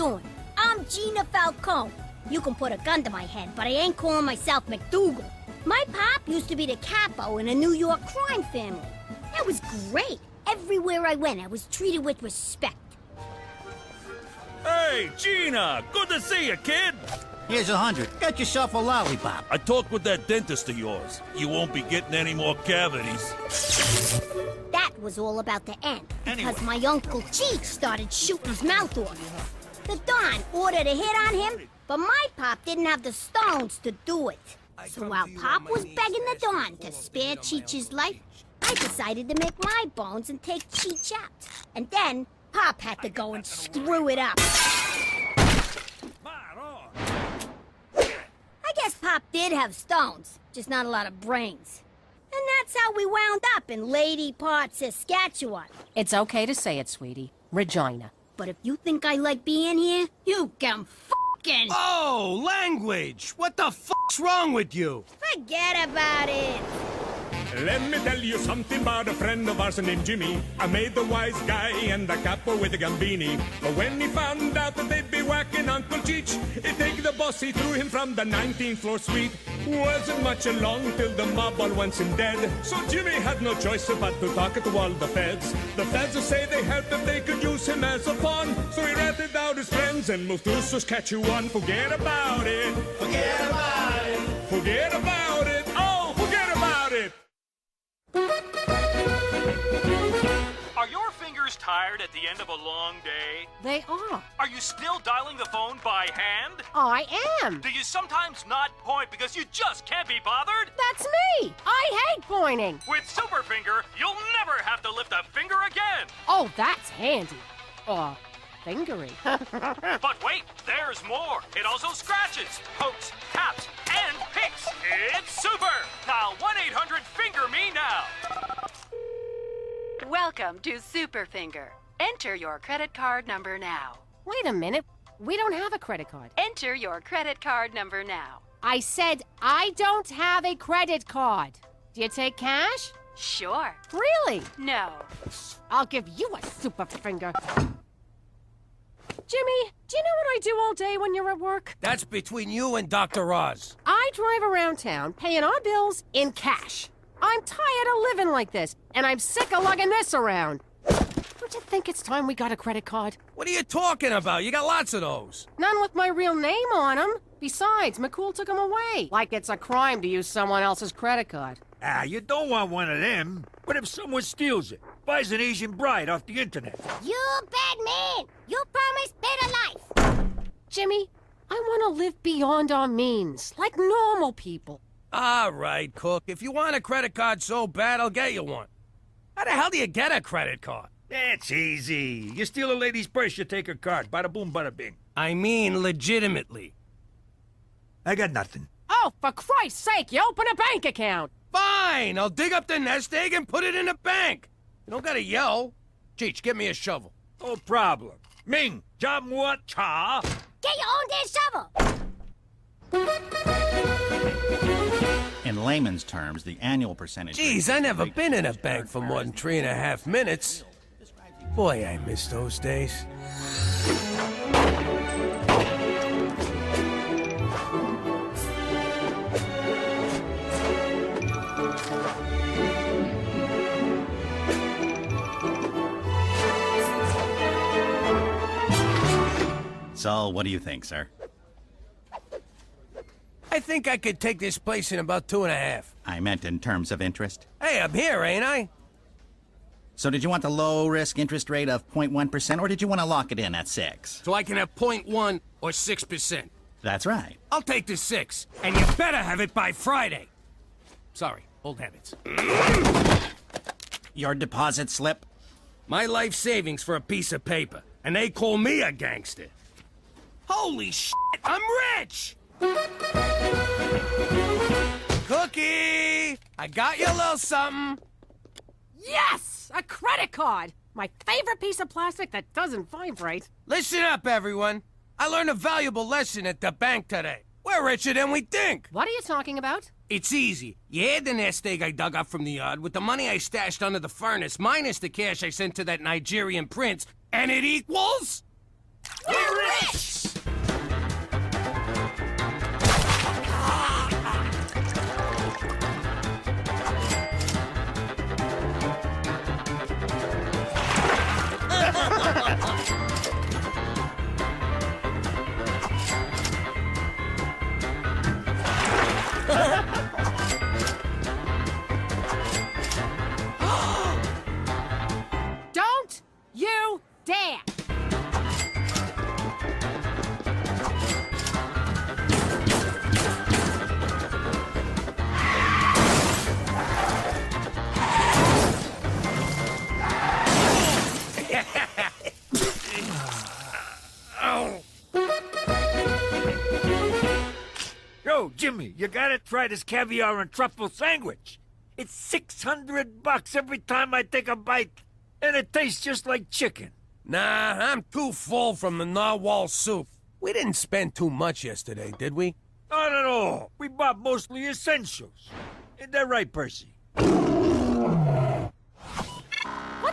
doing? I'm Gina Falcone. You can put a gun to my head, but I ain't calling myself McDougal. My pop used to be the capo in a New York crime family. That was great. Everywhere I went, I was treated with respect. Hey, Gina! Good to see you, kid! Here's 100. Get yourself a lollipop. I talked with that dentist of yours. You won't be getting any more cavities. That was all about the end, because my Uncle Cheech started shooting his mouth off. The Don ordered a hit on him, but my pop didn't have the stones to do it. So while Pop was begging the Don to spare Cheech's life, I decided to make my bones and take Cheech out. And then Pop had to go and screw it up. I guess Pop did have stones, just not a lot of brains. And that's how we wound up in Lady Part, Saskatchewan. It's okay to say it, sweetie. Regina. But if you think I like being here, you can fucking... Oh, language! What the fuck's wrong with you? Forget about it. Let me tell you something about a friend of ours named Jimmy. I made the wise guy and the capo with the gambini. But when he found out that they'd be whacking Uncle Cheech, he'd take the boss, he threw him from the 19th floor suite. Wasn't much along till the mob all wants him dead. So Jimmy had no choice but to talk to all the feds. The feds will say they helped him, they could use him as a pawn. So he ratted out his friends and moved to Saskatchewan. Forget about it. Forget about it. Forget about it. Oh, forget about it. Are your fingers tired at the end of a long day? They are. Are you still dialing the phone by hand? I am. Do you sometimes not point because you just can't be bothered? That's me. I hate pointing. With Superfinger, you'll never have to lift a finger again. Oh, that's handy. Fingery. But wait, there's more. It also scratches, pokes, taps, and picks. It's super. Now 1-800-FINGER-ME now. Welcome to Superfinger. Enter your credit card number now. Wait a minute. We don't have a credit card. Enter your credit card number now. I said I don't have a credit card. Do you take cash? Sure. Really? No. I'll give you a super finger. Jimmy, do you know what I do all day when you're at work? That's between you and Dr. Oz. I drive around town paying our bills in cash. I'm tired of living like this, and I'm sick of lugging this around. Don't you think it's time we got a credit card? What are you talking about? You got lots of those. None with my real name on them. Besides, McCool took them away. Like it's a crime to use someone else's credit card. Ah, you don't want one of them. What if someone steals it? Buys an Asian bride off the internet? You bad man. You promised better life. Jimmy, I want to live beyond our means, like normal people. All right, Cook. If you want a credit card so bad, I'll get you one. How the hell do you get a credit card? That's easy. You steal a lady's purse, you take her card. Bada boom, bada bing. I mean legitimately. I got nothing. Oh, for Christ's sake, you open a bank account. Fine, I'll dig up the nest egg and put it in the bank. You don't gotta yell. Cheech, get me a shovel. No problem. Ming, jam what cha? Get your own damn shovel. In layman's terms, the annual percentage... Geez, I never been in a bank for more than 3.5 minutes. Boy, I miss those days. So, what do you think, sir? I think I could take this place in about 2.5. I meant in terms of interest. Hey, I'm here, ain't I? So did you want the low-risk interest rate of 0.1%, or did you want to lock it in at 6? So I can have 0.1 or 6%. That's right. I'll take the 6, and you better have it by Friday. Sorry, old habits. Your deposit slip? My life savings for a piece of paper, and they call me a gangster. Holy shit, I'm rich! Cookie! I got you a little something. Yes! A credit card! My favorite piece of plastic that doesn't vibrate. Listen up, everyone. I learned a valuable lesson at the bank today. We're richer than we think. What are you talking about? It's easy. You add the nest egg I dug up from the yard with the money I stashed under the furnace, minus the cash I sent to that Nigerian prince, and it equals... We're rich! Yo, Jimmy, you gotta try this caviar and truffle sandwich. It's $600 every time I take a bite, and it tastes just like chicken. Nah, I'm too full from the narwhal soup. We didn't spend too much yesterday, did we? Not at all. We bought mostly essentials. Isn't that right, Percy? What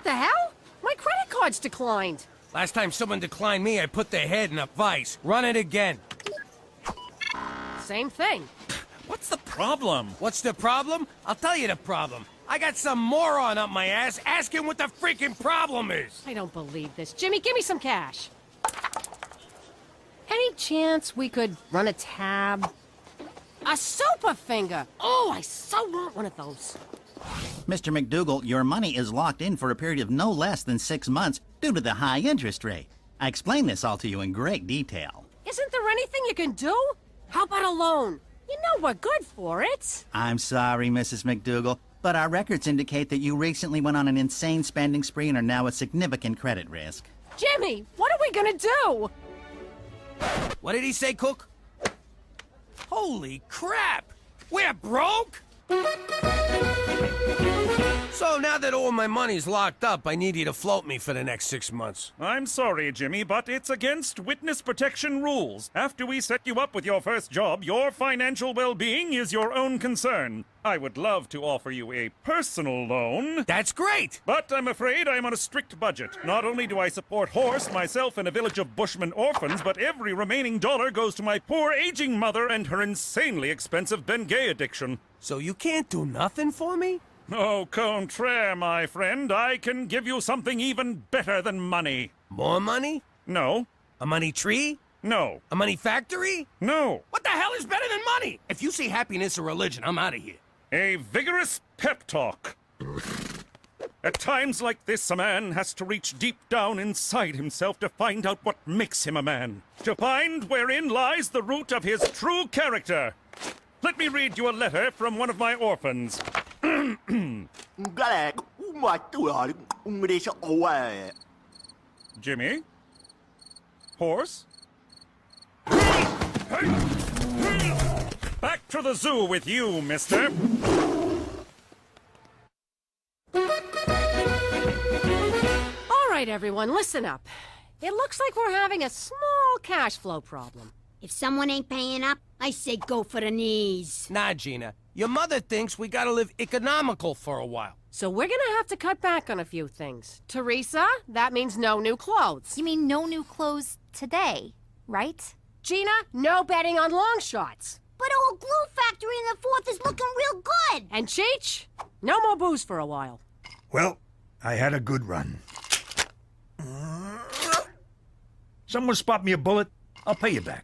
the hell? My credit card's declined. Last time someone declined me, I put their head in a vice. Run it again. Same thing. What's the problem? What's the problem? I'll tell you the problem. I got some moron up my ass asking what the freaking problem is. I don't believe this. Jimmy, give me some cash. Any chance we could run a tab? A super finger! Oh, I so want one of those. Mr. McDougal, your money is locked in for a period of no less than 6 months due to the high interest rate. I explained this all to you in great detail. Isn't there anything you can do? How about a loan? You know we're good for it. I'm sorry, Mrs. McDougal, but our records indicate that you recently went on an insane spending spree and are now at significant credit risk. Jimmy, what are we gonna do? What did he say, Cook? Holy crap! We're broke? So now that all my money's locked up, I need you to float me for the next 6 months. I'm sorry, Jimmy, but it's against witness protection rules. After we set you up with your first job, your financial well-being is your own concern. I would love to offer you a personal loan. That's great! But I'm afraid I'm on a strict budget. Not only do I support Horse, myself, and a village of Bushmen orphans, but every remaining dollar goes to my poor aging mother and her insanely expensive Bengay addiction. So you can't do nothing for me? Au contraire, my friend. I can give you something even better than money. More money? No. A money tree? No. A money factory? No. What the hell is better than money? If you say happiness or religion, I'm out of here. A vigorous pep talk. At times like this, a man has to reach deep down inside himself to find out what makes him a man. To find wherein lies the root of his true character. Let me read you a letter from one of my orphans. Jimmy? Horse? Back to the zoo with you, mister. All right, everyone, listen up. It looks like we're having a small cash flow problem. If someone ain't paying up, I say go for the knees. Nah, Gina. Your mother thinks we gotta live economical for a while. So we're gonna have to cut back on a few things. Teresa, that means no new clothes. You mean no new clothes today, right? Gina, no betting on long shots. But old glue factory in the 4th is looking real good. And Cheech, no more booze for a while. Well, I had a good run. Someone spot me a bullet, I'll pay you back.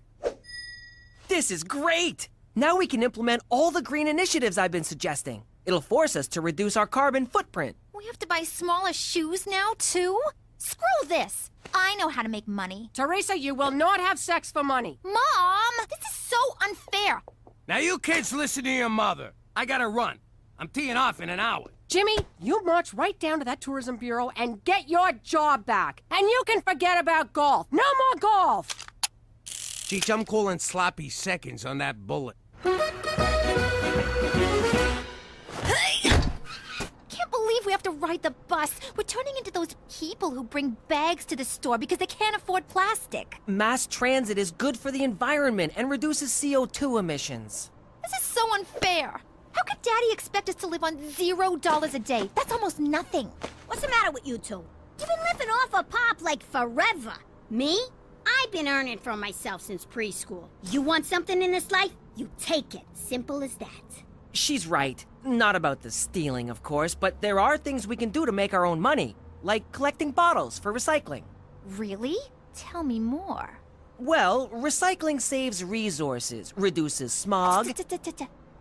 This is great! Now we can implement all the green initiatives I've been suggesting. It'll force us to reduce our carbon footprint. We have to buy smaller shoes now, too? Screw this! I know how to make money. Teresa, you will not have sex for money. Mom! This is so unfair! Now you kids listen to your mother. I gotta run. I'm teeing off in an hour. Jimmy, you march right down to that tourism bureau and get your job back. And you can forget about golf. No more golf! Cheech, I'm calling sloppy seconds on that bullet. Can't believe we have to ride the bus. We're turning into those people who bring bags to the store because they can't afford plastic. Mass transit is good for the environment and reduces CO2 emissions. This is so unfair. How could Daddy expect us to live on $0 a day? That's almost nothing. What's the matter with you two? You've been living off of Pop like forever. Me? I've been earning for myself since preschool. You want something in this life? You take it. Simple as that. She's right. Not about the stealing, of course, but there are things we can do to make our own money, like collecting bottles for recycling. Really? Tell me more. Well, recycling saves resources, reduces smog.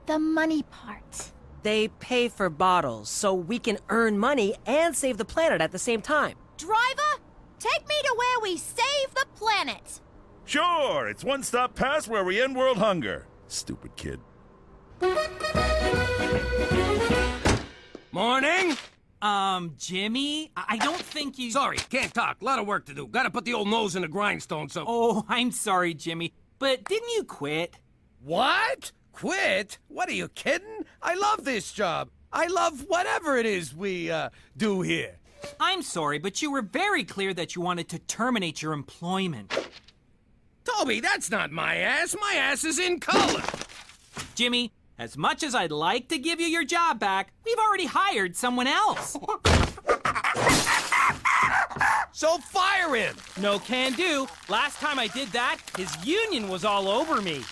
The money part. They pay for bottles, so we can earn money and save the planet at the same time. Driver, take me to where we save the planet. Sure, it's one stop past where we end world hunger. Stupid kid. Morning! Jimmy? I don't think you... Sorry, can't talk. A lot of work to do. Gotta put the old nose in the grindstone, so... Oh, I'm sorry, Jimmy. But didn't you quit? What? Quit? What, are you kidding? I love this job. I love whatever it is we, do here. I'm sorry, but you were very clear that you wanted to terminate your employment. Toby, that's not my ass. My ass is in color. Jimmy, as much as I'd like to give you your job back, we've already hired someone else. So fire him. No can do. Last time I did that, his union was all over me.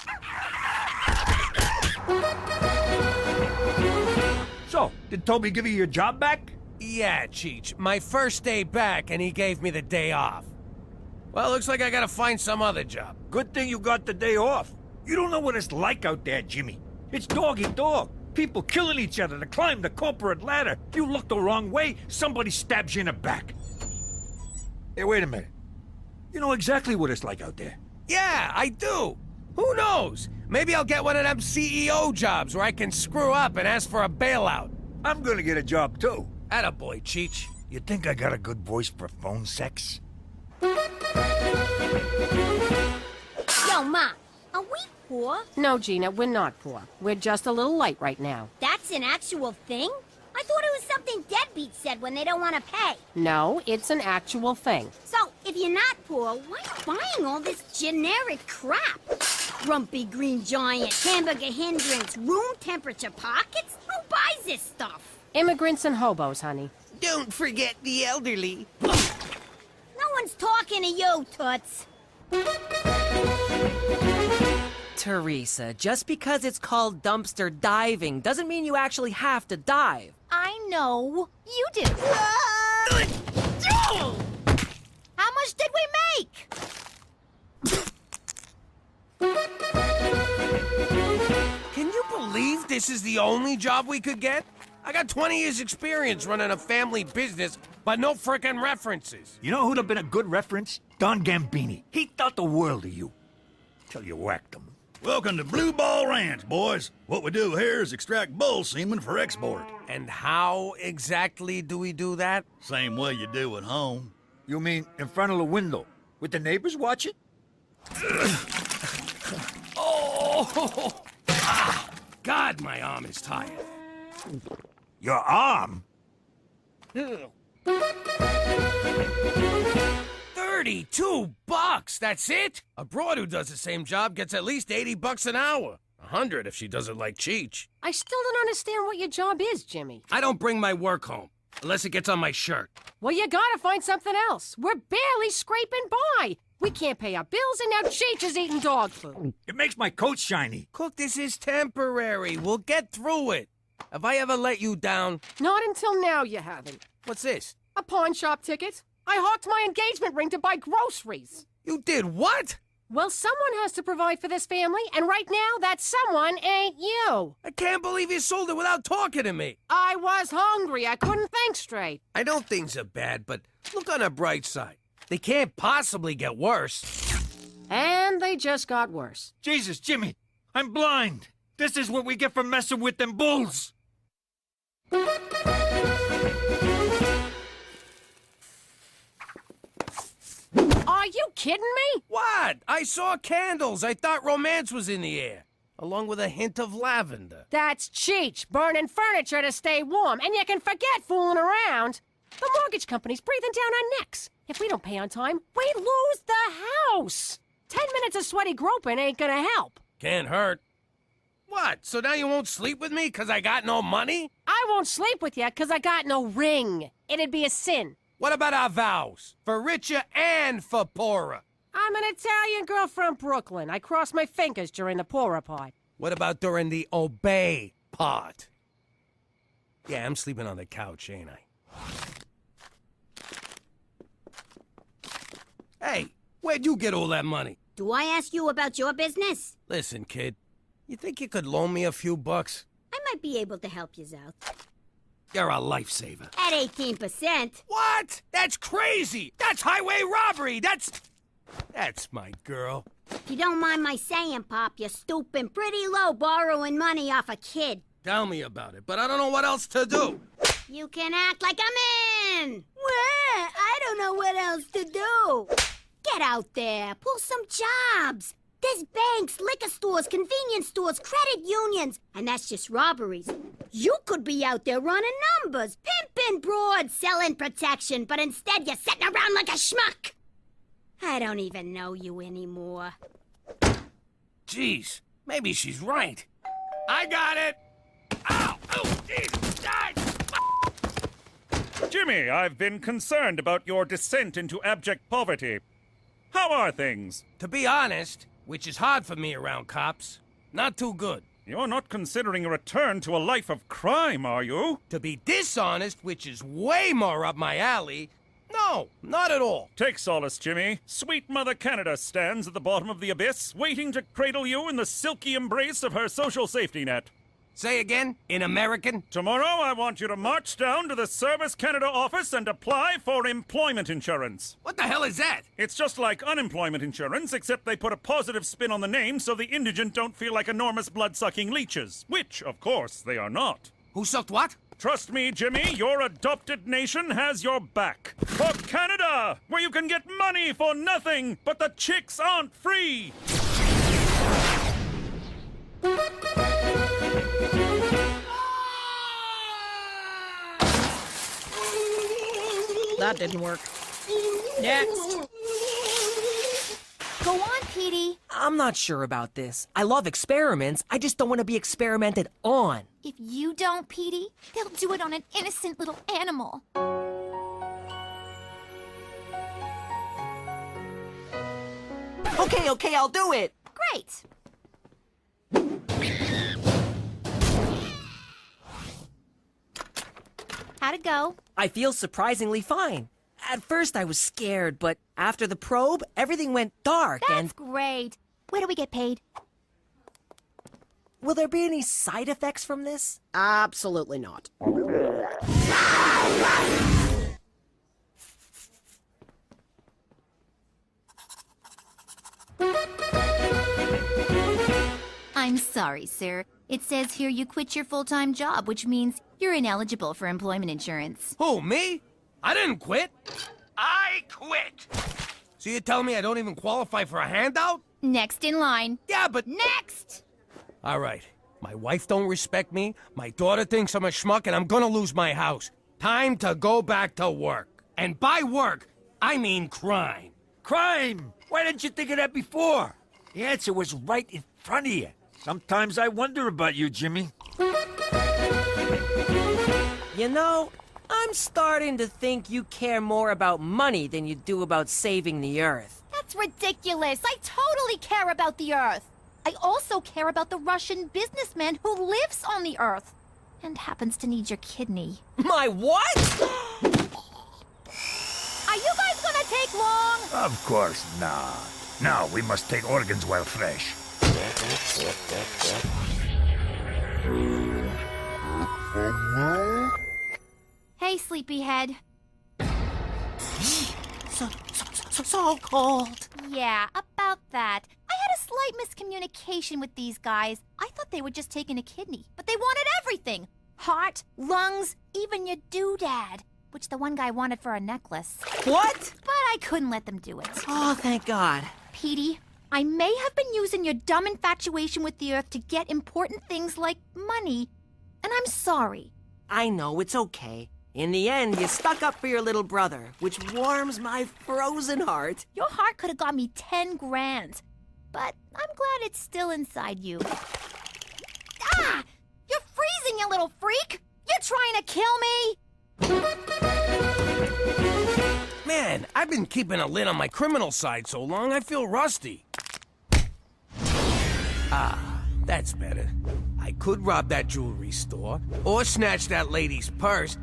So, did Toby give you your job back? Yeah, Cheech. My first day back, and he gave me the day off. Well, looks like I gotta find some other job. Good thing you got the day off. You don't know what it's like out there, Jimmy. It's dog-eat-dog. People killing each other to climb the corporate ladder. You look the wrong way, somebody stabs you in the back. Hey, wait a minute. You know exactly what it's like out there. Yeah, I do. Who knows? Maybe I'll get one of them CEO jobs where I can screw up and ask for a bailout. I'm gonna get a job, too. Attaboy, Cheech. You think I got a good voice for phone sex? Yo, Ma, are we poor? No, Gina, we're not poor. We're just a little light right now. That's an actual thing? I thought it was something deadbeats said when they don't want to pay. No, it's an actual thing. So, if you're not poor, why are you buying all this generic crap? Grumpy green giant, hamburger hindrance, room temperature pockets? Who buys this stuff? Immigrants and hobos, honey. Don't forget the elderly. No one's talking to you, Toots. Teresa, just because it's called dumpster diving doesn't mean you actually have to dive. I know. You do. How much did we make? Can you believe this is the only job we could get? I got 20 years experience running a family business, but no frickin' references. You know who'd have been a good reference? Don Gambini. He thought the world of you. Till you whacked him. Welcome to Blue Ball Ranch, boys. What we do here is extract bull semen for export. And how exactly do we do that? Same way you do at home. You mean in front of the window, with the neighbors watching? Oh! Ah, God, my arm is tired. Your arm? 32 bucks, that's it? A broad who does the same job gets at least 80 bucks an hour. 100 if she does it like Cheech. I still don't understand what your job is, Jimmy. I don't bring my work home, unless it gets on my shirt. Well, you gotta find something else. We're barely scraping by. We can't pay our bills, and now Cheech is eating dog food. It makes my coat shiny. Cook, this is temporary. We'll get through it. Have I ever let you down? Not until now, you haven't. What's this? A pawn shop ticket. I hawked my engagement ring to buy groceries. You did what? Well, someone has to provide for this family, and right now, that someone ain't you. I can't believe you sold it without talking to me. I was hungry. I couldn't think straight. I know things are bad, but look on the bright side. They can't possibly get worse. And they just got worse. Jesus, Jimmy, I'm blind. This is what we get for messing with them bulls. Are you kidding me? What? I saw candles. I thought romance was in the air, along with a hint of lavender. That's Cheech, burning furniture to stay warm, and you can forget fooling around. The mortgage company's breathing down our necks. If we don't pay on time, we lose the house. 10 minutes of sweaty groping ain't gonna help. Can't hurt. What? So now you won't sleep with me because I got no money? I won't sleep with you because I got no ring. It'd be a sin. What about our vows? For richer and for poorer? I'm an Italian girl from Brooklyn. I cross my fingers during the poorer part. What about during the obey part? Yeah, I'm sleeping on the couch, ain't I? Hey, where'd you get all that money? Do I ask you about your business? Listen, kid, you think you could loan me a few bucks? I might be able to help you out. You're a lifesaver. At 18%. What? That's crazy! That's highway robbery! That's my girl. If you don't mind my saying, Pop, you're stooping pretty low borrowing money off a kid. Tell me about it, but I don't know what else to do. You can act like I'm in. What? I don't know what else to do. Get out there, pull some jobs. There's banks, liquor stores, convenience stores, credit unions, and that's just robberies. You could be out there running numbers, pimping broads, selling protection, but instead you're sitting around like a schmuck. I don't even know you anymore. Jeez, maybe she's right. I got it! Ow! Oh, Jesus! Die! Jimmy, I've been concerned about your descent into abject poverty. How are things? To be honest, which is hard for me around cops, not too good. You're not considering a return to a life of crime, are you? To be dishonest, which is way more up my alley, no, not at all. Take solace, Jimmy. Sweet Mother Canada stands at the bottom of the abyss, waiting to cradle you in the silky embrace of her social safety net. Say again, in American? Tomorrow, I want you to march down to the Service Canada office and apply for employment insurance. What the hell is that? It's just like unemployment insurance, except they put a positive spin on the name so the indigent don't feel like enormous blood-sucking leeches, which, of course, they are not. Who sucked what? Trust me, Jimmy, your adopted nation has your back. For Canada, where you can get money for nothing, but the chicks aren't free. That didn't work. Next. Go on, Petey. I'm not sure about this. I love experiments. I just don't want to be experimented on. If you don't, Petey, they'll do it on an innocent little animal. Okay, I'll do it. Great. How'd it go? I feel surprisingly fine. At first I was scared, but after the probe, everything went dark. That's great. Where do we get paid? Will there be any side effects from this? Absolutely not. I'm sorry, sir. It says here you quit your full-time job, which means you're ineligible for employment insurance. Who, me? I didn't quit. I quit! So you're telling me I don't even qualify for a handout? Next in line. Yeah, but... Next! All right. My wife don't respect me, my daughter thinks I'm a schmuck, and I'm gonna lose my house. Time to go back to work. And by work, I mean crime. Crime! Why didn't you think of that before? The answer was right in front of you. Sometimes I wonder about you, Jimmy. You know, I'm starting to think you care more about money than you do about saving the Earth. That's ridiculous. I totally care about the Earth. I also care about the Russian businessman who lives on the Earth and happens to need your kidney. My what? Are you guys gonna take long? Of course not. Now we must take organs while fresh. Hey, sleepyhead. So cold. Yeah, about that. I had a slight miscommunication with these guys. I thought they were just taking a kidney, but they wanted everything. Heart, lungs, even your doodad, which the one guy wanted for a necklace. What? But I couldn't let them do it. Oh, thank God. Petey, I may have been using your dumb infatuation with the Earth to get important things like money, and I'm sorry. I know, it's okay. In the end, you stuck up for your little brother, which warms my frozen heart. Your heart could have got me 10 grand, but I'm glad it's still inside you. Ah! You're freezing, you little freak! You're trying to kill me? Man, I've been keeping a lid on my criminal side so long, I feel rusty. Ah, that's better. I could rob that jewelry store, or snatch that lady's purse.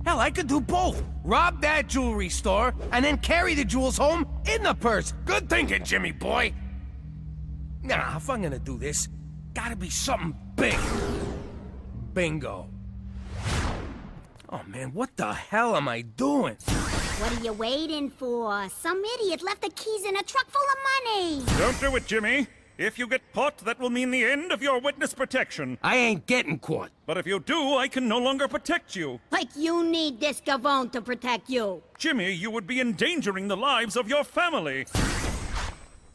Hell, I could do both. Rob that jewelry store, and then carry the jewels home in the purse. Good thinking, Jimmy boy. Nah, if I'm gonna do this, gotta be something big. Bingo. Oh man, what the hell am I doing? What are you waiting for? Some idiot left the keys in a truck full of money. Don't do it, Jimmy. If you get caught, that will mean the end of your witness protection. I ain't getting caught. But if you do, I can no longer protect you. Like you need this gavone to protect you. Jimmy, you would be endangering the lives of your family.